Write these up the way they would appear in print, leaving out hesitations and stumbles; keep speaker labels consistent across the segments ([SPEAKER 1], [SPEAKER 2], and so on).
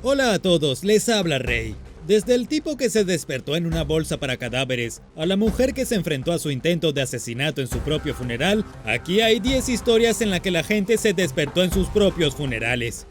[SPEAKER 1] Hola a todos, les habla Rey. Desde el tipo que se despertó en una bolsa para cadáveres, a la mujer que se enfrentó a su intento de asesinato en su propio funeral, aquí hay 10 historias en las que la gente se despertó en sus propios funerales.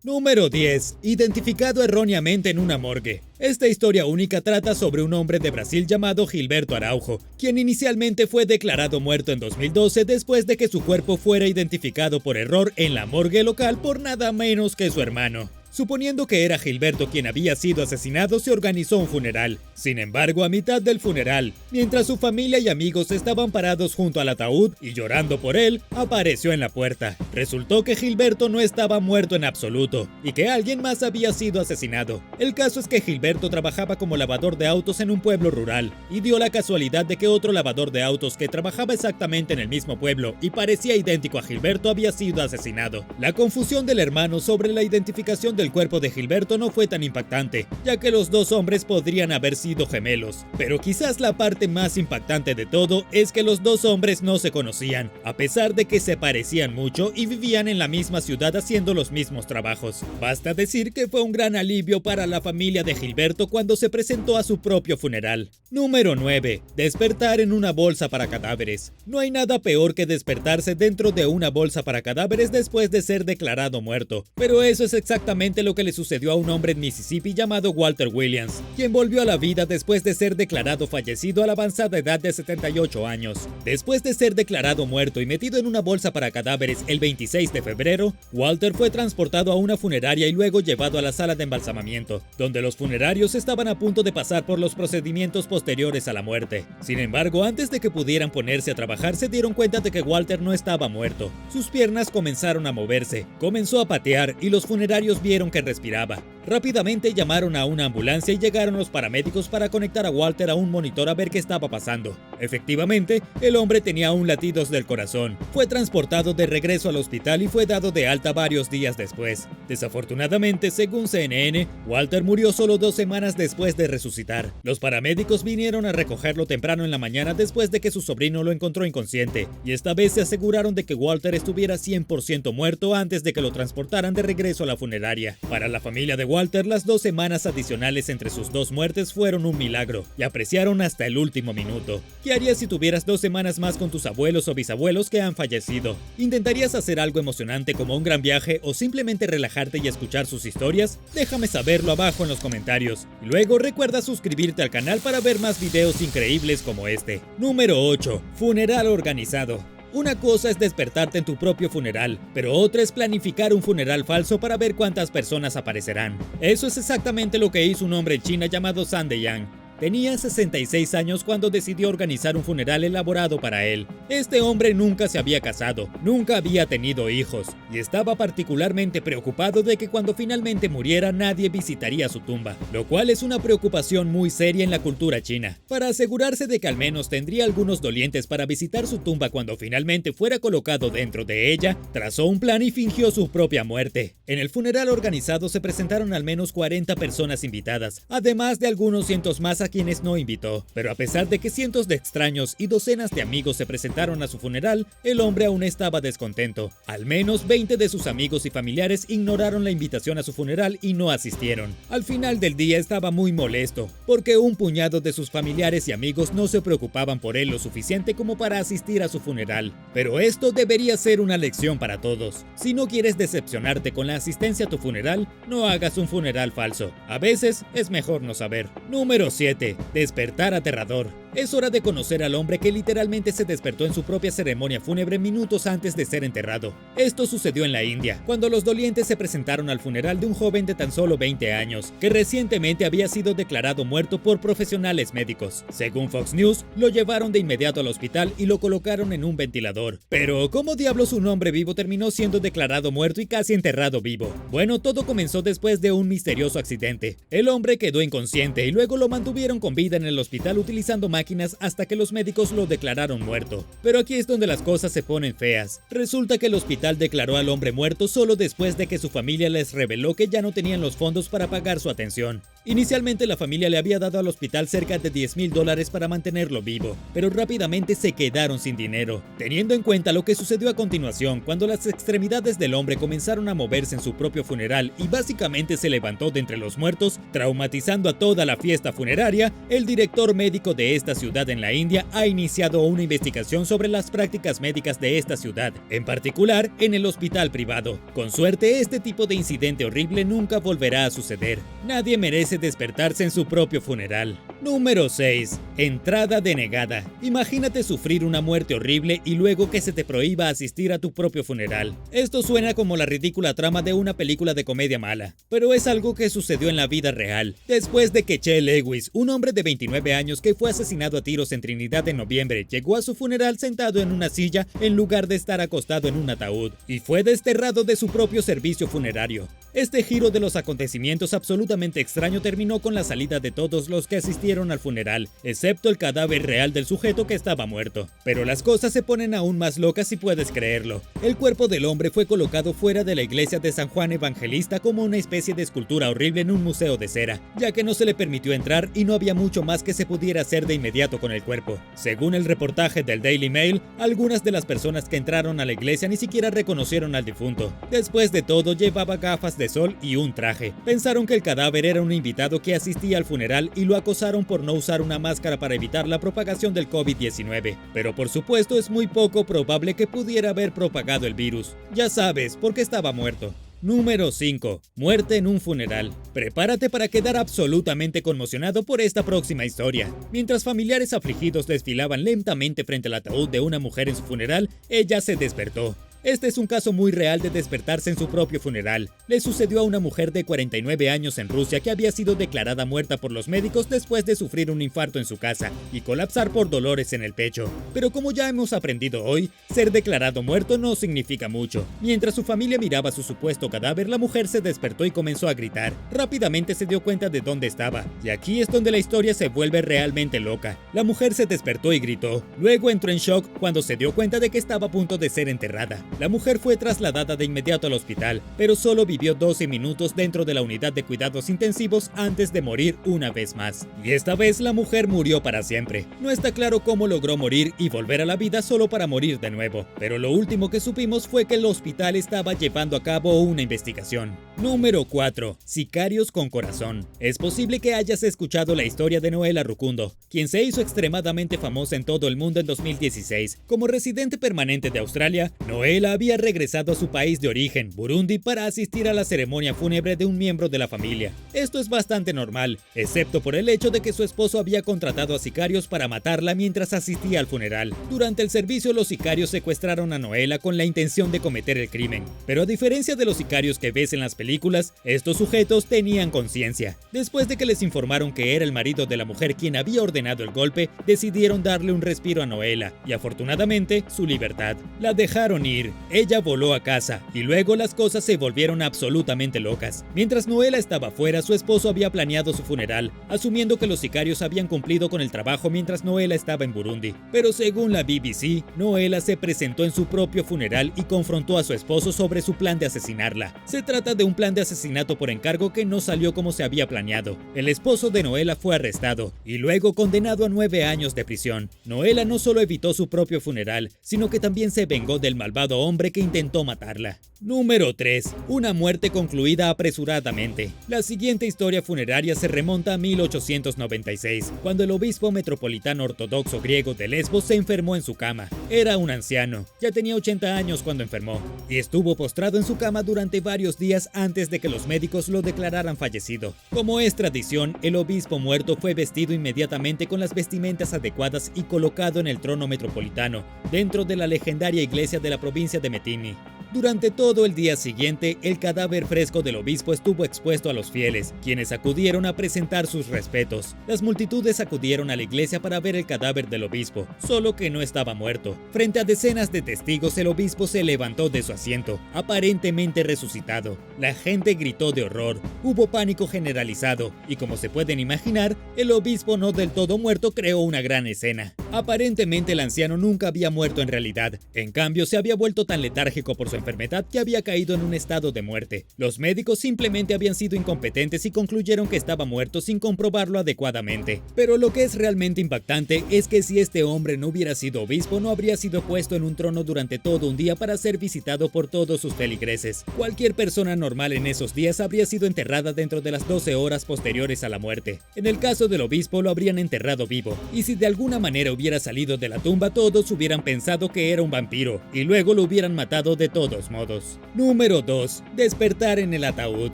[SPEAKER 1] Número 10. Identificado erróneamente en una morgue. Esta historia única trata sobre un hombre de Brasil llamado Gilberto Araujo, quien inicialmente fue declarado muerto en 2012 después de que su cuerpo fuera identificado por error en la morgue local por nada menos que su hermano. Suponiendo que era Gilberto quien había sido asesinado, se organizó un funeral. Sin embargo, a mitad del funeral, mientras su familia y amigos estaban parados junto al ataúd y llorando por él, apareció en la puerta. Resultó que Gilberto no estaba muerto en absoluto, y que alguien más había sido asesinado. El caso es que Gilberto trabajaba como lavador de autos en un pueblo rural, y dio la casualidad de que otro lavador de autos que trabajaba exactamente en el mismo pueblo y parecía idéntico a Gilberto había sido asesinado. La confusión del hermano sobre la identificación del cuerpo de Gilberto no fue tan impactante, ya que los dos hombres podrían haber sido gemelos. Pero quizás la parte más impactante de todo es que los dos hombres no se conocían, a pesar de que se parecían mucho y vivían en la misma ciudad haciendo los mismos trabajos. Basta decir que fue un gran alivio para la familia de Gilberto cuando se presentó a su propio funeral. Número 9. Despertar en una bolsa para cadáveres. No hay nada peor que despertarse dentro de una bolsa para cadáveres después de ser declarado muerto, pero eso es exactamente lo que le sucedió a un hombre en Mississippi llamado Walter Williams, quien volvió a la vida después de ser declarado fallecido a la avanzada edad de 78 años. Después de ser declarado muerto y metido en una bolsa para cadáveres el 26 de febrero, Walter fue transportado a una funeraria y luego llevado a la sala de embalsamamiento, donde los funerarios estaban a punto de pasar por los procedimientos posteriores a la muerte. Sin embargo, antes de que pudieran ponerse a trabajar, se dieron cuenta de que Walter no estaba muerto. Sus piernas comenzaron a moverse, comenzó a patear y los funerarios vieron que respiraba. Rápidamente llamaron a una ambulancia y llegaron los paramédicos para conectar a Walter a un monitor a ver qué estaba pasando. Efectivamente, el hombre tenía aún latidos del corazón. Fue transportado de regreso al hospital y fue dado de alta varios días después. Desafortunadamente, según CNN, Walter murió solo 2 semanas después de resucitar. Los paramédicos vinieron a recogerlo temprano en la mañana después de que su sobrino lo encontró inconsciente, y esta vez se aseguraron de que Walter estuviera 100% muerto antes de que lo transportaran de regreso a la funeraria. Para la familia de Walter, las 2 semanas adicionales entre sus 2 muertes fueron un milagro, y apreciaron hasta el último minuto. ¿Qué harías si tuvieras 2 semanas más con tus abuelos o bisabuelos que han fallecido? ¿Intentarías hacer algo emocionante como un gran viaje o simplemente relajarte y escuchar sus historias? Déjame saberlo abajo en los comentarios. Y luego recuerda suscribirte al canal para ver más videos increíbles como este. Número 8. Funeral organizado. Una cosa es despertarte en tu propio funeral, pero otra es planificar un funeral falso para ver cuántas personas aparecerán. Eso es exactamente lo que hizo un hombre en China llamado San Deyang. Tenía 66 años cuando decidió organizar un funeral elaborado para él. Este hombre nunca se había casado, nunca había tenido hijos, y estaba particularmente preocupado de que cuando finalmente muriera nadie visitaría su tumba, lo cual es una preocupación muy seria en la cultura china. Para asegurarse de que al menos tendría algunos dolientes para visitar su tumba cuando finalmente fuera colocado dentro de ella, trazó un plan y fingió su propia muerte. En el funeral organizado se presentaron al menos 40 personas invitadas, además de algunos cientos más a quienes no invitó, pero a pesar de que cientos de extraños y docenas de amigos se presentaron a su funeral, el hombre aún estaba descontento. Al menos 20 de sus amigos y familiares ignoraron la invitación a su funeral y no asistieron. Al final del día estaba muy molesto, porque un puñado de sus familiares y amigos no se preocupaban por él lo suficiente como para asistir a su funeral. Pero esto debería ser una lección para todos. Si no quieres decepcionarte con la asistencia a tu funeral, no hagas un funeral falso. A veces es mejor no saber. Número 7. Despertar aterrador. Es hora de conocer al hombre que literalmente se despertó en su propia ceremonia fúnebre minutos antes de ser enterrado. Esto sucedió en la India, cuando los dolientes se presentaron al funeral de un joven de tan solo 20 años, que recientemente había sido declarado muerto por profesionales médicos. Según Fox News, lo llevaron de inmediato al hospital y lo colocaron en un ventilador. Pero, ¿cómo diablos un hombre vivo terminó siendo declarado muerto y casi enterrado vivo? Bueno, todo comenzó después de un misterioso accidente. El hombre quedó inconsciente y luego lo mantuvieron con vida en el hospital utilizando máquinas hasta que los médicos lo declararon muerto. Pero aquí es donde las cosas se ponen feas. Resulta que el hospital declaró al hombre muerto solo después de que su familia les reveló que ya no tenían los fondos para pagar su atención. Inicialmente la familia le había dado al hospital cerca de $10,000 para mantenerlo vivo, pero rápidamente se quedaron sin dinero. Teniendo en cuenta lo que sucedió a continuación, cuando las extremidades del hombre comenzaron a moverse en su propio funeral y básicamente se levantó de entre los muertos, traumatizando a toda la fiesta funeraria, el director médico de esta ciudad en la India ha iniciado una investigación sobre las prácticas médicas de esta ciudad, en particular en el hospital privado. Con suerte, este tipo de incidente horrible nunca volverá a suceder. Nadie merece despertarse en su propio funeral. Número 6. Entrada denegada. Imagínate sufrir una muerte horrible y luego que se te prohíba asistir a tu propio funeral. Esto suena como la ridícula trama de una película de comedia mala, pero es algo que sucedió en la vida real. Después de que Che Lewis, un hombre de 29 años que fue asesinado a tiros en Trinidad en noviembre, llegó a su funeral sentado en una silla en lugar de estar acostado en un ataúd, y fue desterrado de su propio servicio funerario. Este giro de los acontecimientos absolutamente extraño terminó con la salida de todos los que asistieron al funeral, excepto el cadáver real del sujeto que estaba muerto. Pero las cosas se ponen aún más locas si puedes creerlo. El cuerpo del hombre fue colocado fuera de la iglesia de San Juan Evangelista como una especie de escultura horrible en un museo de cera, ya que no se le permitió entrar y no había mucho más que se pudiera hacer de inmediato con el cuerpo. Según el reportaje del Daily Mail, algunas de las personas que entraron a la iglesia ni siquiera reconocieron al difunto. Después de todo, llevaba gafas de sol y un traje. Pensaron que el cadáver era un invitado que asistía al funeral y lo acosaron por no usar una máscara para evitar la propagación del COVID-19. Pero por supuesto es muy poco probable que pudiera haber propagado el virus. Ya sabes, porque estaba muerto. Número 5. Muerte en un funeral. Prepárate para quedar absolutamente conmocionado por esta próxima historia. Mientras familiares afligidos desfilaban lentamente frente al ataúd de una mujer en su funeral, ella se despertó. Este es un caso muy real de despertarse en su propio funeral. Le sucedió a una mujer de 49 años en Rusia que había sido declarada muerta por los médicos después de sufrir un infarto en su casa y colapsar por dolores en el pecho. Pero como ya hemos aprendido hoy, ser declarado muerto no significa mucho. Mientras su familia miraba su supuesto cadáver, la mujer se despertó y comenzó a gritar. Rápidamente se dio cuenta de dónde estaba, y aquí es donde la historia se vuelve realmente loca. La mujer se despertó y gritó. Luego entró en shock cuando se dio cuenta de que estaba a punto de ser enterrada. La mujer fue trasladada de inmediato al hospital, pero solo vivió 12 minutos dentro de la unidad de cuidados intensivos antes de morir una vez más. Y esta vez la mujer murió para siempre. No está claro cómo logró morir y volver a la vida solo para morir de nuevo, pero lo último que supimos fue que el hospital estaba llevando a cabo una investigación. Número 4. Sicarios con corazón. Es posible que hayas escuchado la historia de Noela Rukundo, quien se hizo extremadamente famosa en todo el mundo en 2016. Como residente permanente de Australia, Noela había regresado a su país de origen, Burundi, para asistir a la ceremonia fúnebre de un miembro de la familia. Esto es bastante normal, excepto por el hecho de que su esposo había contratado a sicarios para matarla mientras asistía al funeral. Durante el servicio, los sicarios secuestraron a Noela con la intención de cometer el crimen. Pero a diferencia de los sicarios que ves en las películas, estos sujetos tenían conciencia. Después de que les informaron que era el marido de la mujer quien había ordenado el golpe, decidieron darle un respiro a Noela y afortunadamente su libertad. La dejaron ir. Ella voló a casa y luego las cosas se volvieron absolutamente locas. Mientras Noela estaba fuera, su esposo había planeado su funeral, asumiendo que los sicarios habían cumplido con el trabajo mientras Noela estaba en Burundi. Pero según la BBC, Noela se presentó en su propio funeral y confrontó a su esposo sobre su plan de asesinarla. Se trata de un plan de asesinato por encargo que no salió como se había planeado. El esposo de Noela fue arrestado y luego condenado a 9 años de prisión. Noela no solo evitó su propio funeral, sino que también se vengó del malvado hombre que intentó matarla. Número 3. Una muerte concluida apresuradamente. La siguiente historia funeraria se remonta a 1896, cuando el obispo metropolitano ortodoxo griego de Lesbos se enfermó en su cama. Era un anciano, ya tenía 80 años cuando enfermó, y estuvo postrado en su cama durante varios días antes de que los médicos lo declararan fallecido. Como es tradición, el obispo muerto fue vestido inmediatamente con las vestimentas adecuadas y colocado en el trono metropolitano, dentro de la legendaria iglesia de la provincia de Metini. Durante todo el día siguiente, el cadáver fresco del obispo estuvo expuesto a los fieles, quienes acudieron a presentar sus respetos. Las multitudes acudieron a la iglesia para ver el cadáver del obispo, solo que no estaba muerto. Frente a decenas de testigos, el obispo se levantó de su asiento, aparentemente resucitado. La gente gritó de horror, hubo pánico generalizado, y como se pueden imaginar, el obispo no del todo muerto creó una gran escena. Aparentemente el anciano nunca había muerto en realidad, en cambio se había vuelto tan letárgico por su enfermedad que había caído en un estado de muerte. Los médicos simplemente habían sido incompetentes y concluyeron que estaba muerto sin comprobarlo adecuadamente. Pero lo que es realmente impactante es que si este hombre no hubiera sido obispo, no habría sido puesto en un trono durante todo un día para ser visitado por todos sus feligreses. Cualquier persona normal en esos días habría sido enterrada dentro de las 12 horas posteriores a la muerte. En el caso del obispo lo habrían enterrado vivo, y si de alguna manera hubiera salido de la tumba, todos hubieran pensado que era un vampiro, y luego lo hubieran matado de todos modos. Número 2. Despertar en el ataúd.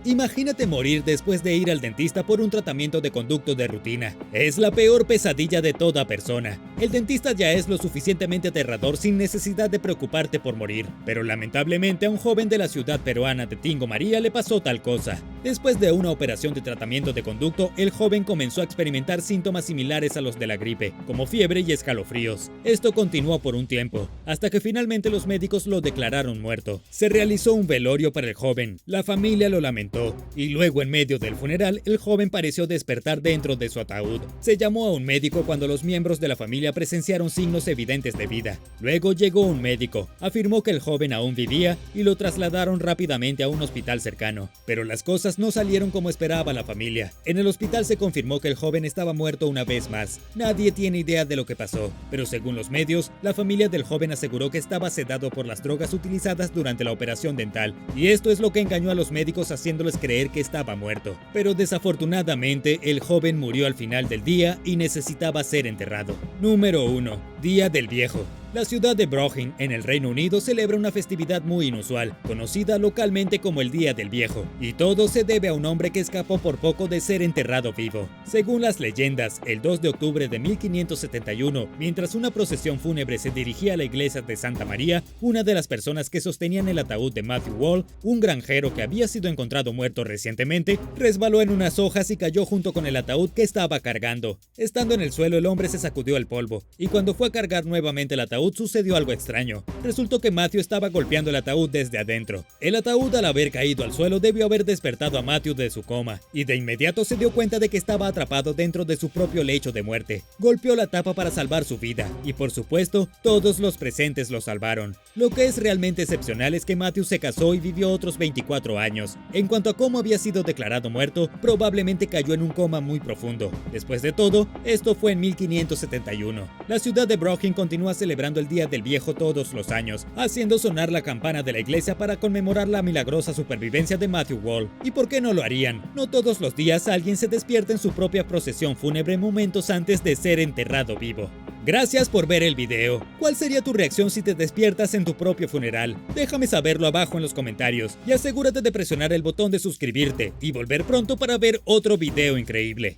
[SPEAKER 1] Imagínate morir después de ir al dentista por un tratamiento de conducto de rutina. Es la peor pesadilla de toda persona. El dentista ya es lo suficientemente aterrador sin necesidad de preocuparte por morir, pero lamentablemente a un joven de la ciudad peruana de Tingo María le pasó tal cosa. Después de una operación de tratamiento de conducto, el joven comenzó a experimentar síntomas similares a los de la gripe, como fiebre y escalofríos. Esto continuó por un tiempo, hasta que finalmente los médicos lo declararon muerto. Se realizó un velorio para el joven, la familia lo lamentó, y luego en medio del funeral, el joven pareció despertar dentro de su ataúd. Se llamó a un médico cuando los miembros de la familia presenciaron signos evidentes de vida. Luego llegó un médico, afirmó que el joven aún vivía y lo trasladaron rápidamente a un hospital cercano. Pero las cosas no salieron como esperaba la familia. En el hospital se confirmó que el joven estaba muerto una vez más. Nadie tiene idea de lo que pasó, pero según los medios, la familia del joven aseguró que estaba sedado por las drogas utilizadas durante la operación dental, y esto es lo que engañó a los médicos haciéndoles creer que estaba muerto. Pero desafortunadamente, el joven murió al final del día y necesitaba ser enterrado. Número 1. Día del Viejo. La ciudad de Brooklyn, en el Reino Unido, celebra una festividad muy inusual, conocida localmente como el Día del Viejo, y todo se debe a un hombre que escapó por poco de ser enterrado vivo. Según las leyendas, el 2 de octubre de 1571, mientras una procesión fúnebre se dirigía a la iglesia de Santa María, una de las personas que sostenían el ataúd de Matthew Wall, un granjero que había sido encontrado muerto recientemente, resbaló en unas hojas y cayó junto con el ataúd que estaba cargando. Estando en el suelo, el hombre se sacudió el polvo, y cuando fue a cargar nuevamente el ataúd, sucedió algo extraño. Resultó que Matthew estaba golpeando el ataúd desde adentro. El ataúd, al haber caído al suelo, debió haber despertado a Matthew de su coma, y de inmediato se dio cuenta de que estaba atrapado dentro de su propio lecho de muerte. Golpeó la tapa para salvar su vida, y por supuesto, todos los presentes lo salvaron. Lo que es realmente excepcional es que Matthew se casó y vivió otros 24 años. En cuanto a cómo había sido declarado muerto, probablemente cayó en un coma muy profundo. Después de todo, esto fue en 1571. La ciudad de Brooklyn continúa celebrando el Día del Viejo todos los años, haciendo sonar la campana de la iglesia para conmemorar la milagrosa supervivencia de Matthew Wall. ¿Y por qué no lo harían? No todos los días alguien se despierta en su propia procesión fúnebre momentos antes de ser enterrado vivo. Gracias por ver el video. ¿Cuál sería tu reacción si te despiertas en tu propio funeral? Déjame saberlo abajo en los comentarios y asegúrate de presionar el botón de suscribirte y volver pronto para ver otro video increíble.